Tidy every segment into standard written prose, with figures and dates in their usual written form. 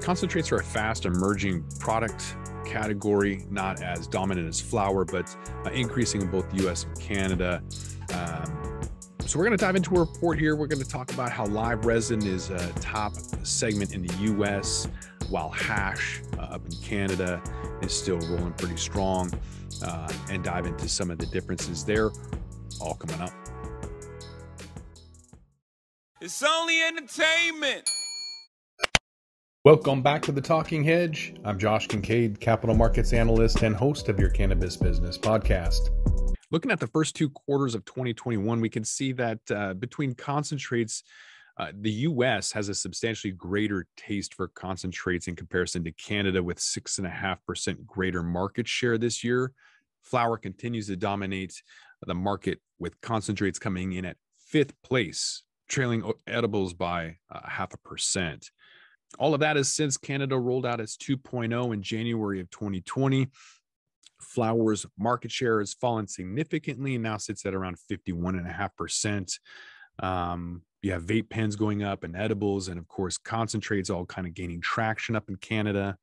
Concentrates are a fast emerging product category, not as dominant as flower, but increasing in both the US and Canada. So we're going to dive into a report here. We're going to talk about how live resin is a top segment in the US, while hash up in Canada is still rolling pretty strong, and dive into some of the differences there, all coming up. It's only entertainment. Welcome back to the Talking Hedge. I'm Josh Kincaid, capital markets analyst and host of your Cannabis Business Podcast. Looking at the first two quarters of 2021, we can see that between concentrates, the U.S. has a substantially greater taste for concentrates in comparison to Canada, with 6.5% greater market share this year. Flower continues to dominate the market, with concentrates coming in at fifth place, trailing edibles by 0.5%. All of that is since Canada rolled out its 2.0 in January of 2020. Flower's market share has fallen significantly and now sits at around 51.5%. You have vape pens going up and edibles, and of course, concentrates all kind of gaining traction up in Canada.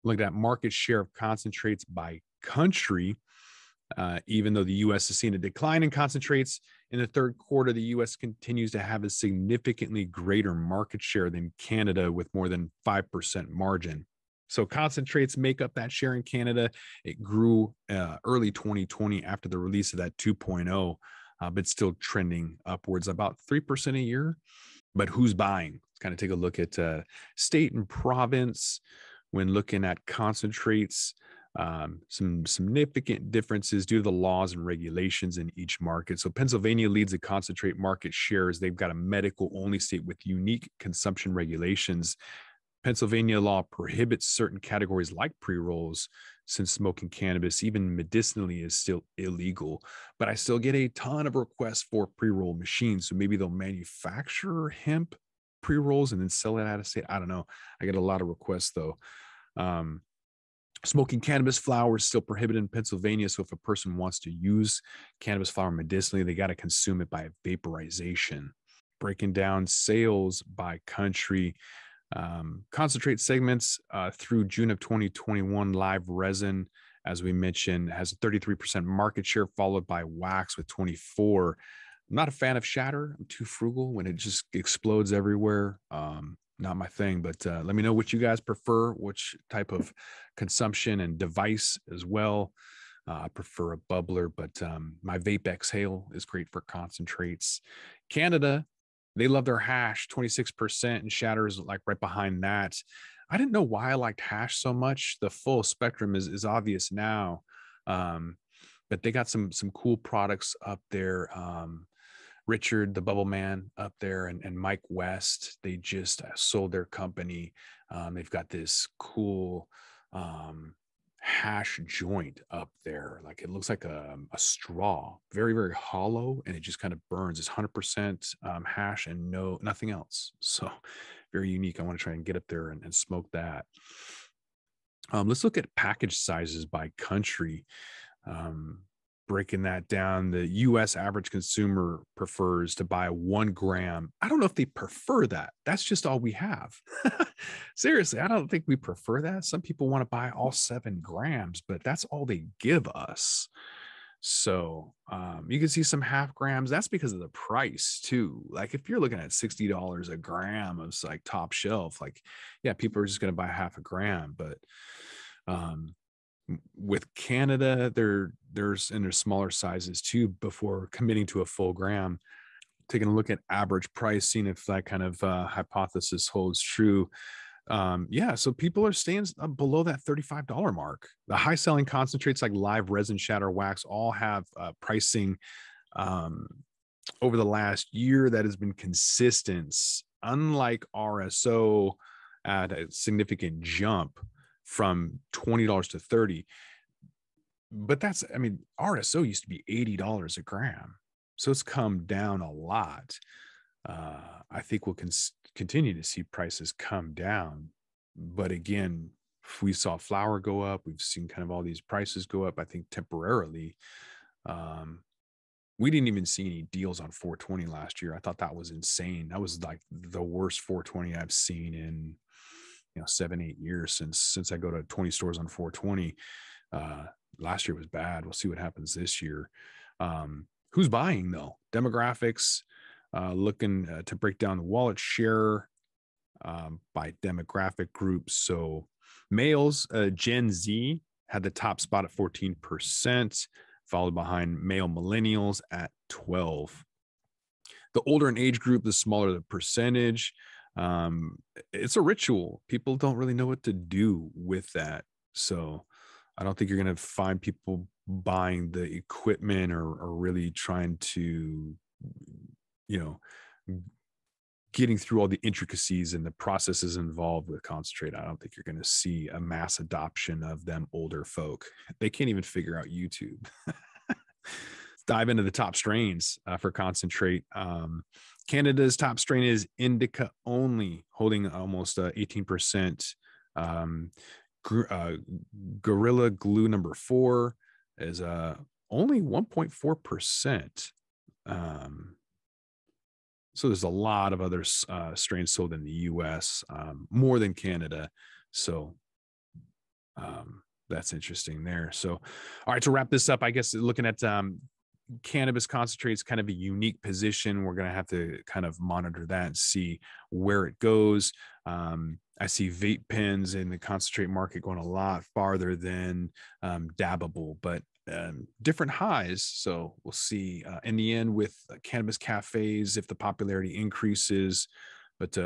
Look at market share of concentrates by country. Even though the U.S. is seeing a decline in concentrates, in the third quarter, the U.S. continues to have a significantly greater market share than Canada, with more than 5% margin. So concentrates make up that share in Canada. It grew early 2020 after the release of that 2.0, but still trending upwards about 3% a year. But who's buying? Let's kind of take a look at state and province when looking at concentrates. Some significant differences due to the laws and regulations in each market. So Pennsylvania leads the concentrate market shares. They've got a medical-only state with unique consumption regulations. Pennsylvania law prohibits certain categories like pre-rolls, since smoking cannabis, even medicinally, is still illegal. But I still get a ton of requests for pre-roll machines. So maybe they'll manufacture hemp pre-rolls and then sell it out of state. I don't know. I get a lot of requests though. Smoking cannabis flower is still prohibited in Pennsylvania. So if a person wants to use cannabis flower medicinally, they got to consume it by vaporization. Breaking down sales by country, concentrate segments through June of 2021, live resin, as we mentioned, has a 33% market share, followed by wax with 24%. I'm not a fan of shatter. I'm too frugal when it just explodes everywhere. Not my thing, but let me know what you guys prefer, which type of consumption and device as well. I prefer a bubbler, but my vape exhale is great for concentrates. Canada, they love their hash, 26%, and shatter is like right behind that. I didn't know why I liked hash so much. The full spectrum is obvious now, but they got some cool products up there. Richard, the Bubble Man up there, and Mike West, they just sold their company. They've got this cool hash joint up there. Like it looks like a straw, very, very hollow, and it just kind of burns. It's 100% hash and nothing else. So very unique. I want to try and get up there and smoke that. Let's look at package sizes by country. Breaking that down, the U.S. average consumer prefers to buy 1 gram. I don't know if they prefer that. That's just all we have. Seriously, I don't think we prefer that. Some people want to buy all 7 grams, but that's all they give us. So you can see some half grams. That's because of the price too. Like if you're looking at $60 a gram of like top shelf, like, yeah, people are just going to buy half a gram. But with Canada, there's smaller sizes too before committing to a full gram. Taking a look at average price, seeing if that kind of hypothesis holds true. So people are staying below that $35 mark. The high selling concentrates like live resin, shatter, wax all have pricing over the last year that has been consistent, unlike RSO at a significant jump from $20 to $30. But RSO used to be $80 a gram. So it's come down a lot. I think we'll continue to see prices come down. But again, we saw flower go up. We've seen kind of all these prices go up, I think temporarily. We didn't even see any deals on 420 last year. I thought that was insane. That was like the worst 420 I've seen in 7-8 years since I go to 20 stores on 420. Last year was bad. We'll see what happens this year. Who's buying though? Demographics, looking to break down the wallet share by demographic groups. So males, Gen Z had the top spot at 14%, followed behind male millennials at 12. The older in age group, the smaller the percentage. It's a ritual. People don't really know what to do with that. So I don't think you're going to find people buying the equipment or really trying to, getting through all the intricacies and the processes involved with concentrate. I don't think you're going to see a mass adoption of them older folk. They can't even figure out YouTube. Let's dive into the top strains for concentrate. Canada's top strain is indica only, holding almost 18%. Gorilla Glue number 4 is only 1.4%. So there's a lot of other strains sold in the US, more than Canada. So that's interesting there. So, all right, to wrap this up, I guess looking at cannabis concentrates, kind of a unique position. We're going to have to kind of monitor that and see where it goes. I see vape pens in the concentrate market going a lot farther than dabbable, but different highs. So we'll see in the end with cannabis cafes if the popularity increases, but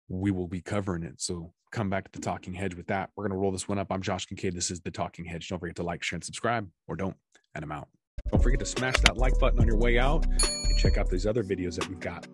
we will be covering it. So come back to the Talking Hedge with that. We're going to roll this one up. I'm Josh Kincaid. This is the Talking Hedge. Don't forget to like, share, and subscribe, or don't, and I'm out. Don't forget to smash that like button on your way out and check out these other videos that we've got.